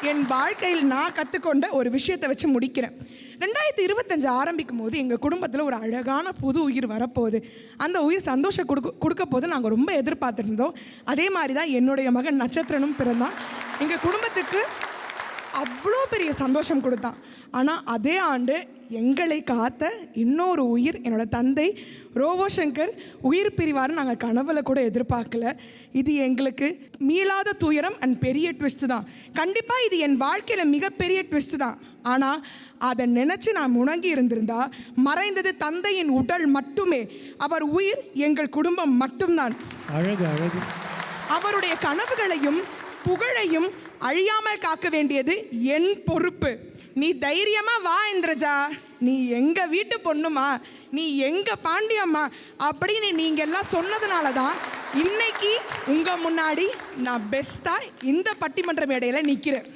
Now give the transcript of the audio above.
என் வாழ்க்கையில் நான் கற்றுக்கொண்ட ஒரு விஷயத்தை வச்சு முடிக்கிறேன். 2025 ஆரம்பிக்கும் போது எங்கள் குடும்பத்தில் ஒரு அழகான புது உயிர் வரப்போகுது. அந்த உயிர் சந்தோஷம் கொடுக்க போது நாங்கள் ரொம்ப எதிர்பார்த்துருந்தோம். அதே மாதிரி தான் என்னுடைய மகன் நட்சத்திரனும் பிறந்தான். எங்கள் குடும்பத்துக்கு அவ்வளோ பெரிய சந்தோஷம் கொடுத்தான். ஆனால் அதே ஆண்டு எங்களை காத்த இன்னொரு உயிர் என்னோடய தந்தை ரோபோ சங்கர் உயிர் பிரிவார்னு நாங்கள் கனவுல கூட எதிர்பார்க்கல. இது எங்களுக்கு மீளாத துயரம் அண்ட் பெரிய ட்விஸ்ட்டு தான். கண்டிப்பாக இது என் வாழ்க்கையில் மிகப்பெரிய ட்விஸ்ட்டு தான். ஆனால் அதை நினச்சி நான் முணங்கி இருந்திருந்தா மறைந்தது தந்தையின் உடல் மட்டுமே, அவர் உயிர் எங்கள் குடும்பம் மட்டும்தான். அழகு அழகு. அவருடைய கனவுகளையும் புகழையும் அழியாமல் காக்க வேண்டியது என் பொறுப்பு. நீ தைரியமா வா இந்திரஜா, நீ எங்க வீட்டு பொண்ணுமா, நீ எங்க பாண்டியம்மா அப்படின்னு நீங்க எல்லாம் சொன்னதுனால தான் இன்னைக்கு உங்க முன்னாடி நான் பெஸ்டா இந்த பட்டிமன்ற மேடையில நிக்கிறேன்.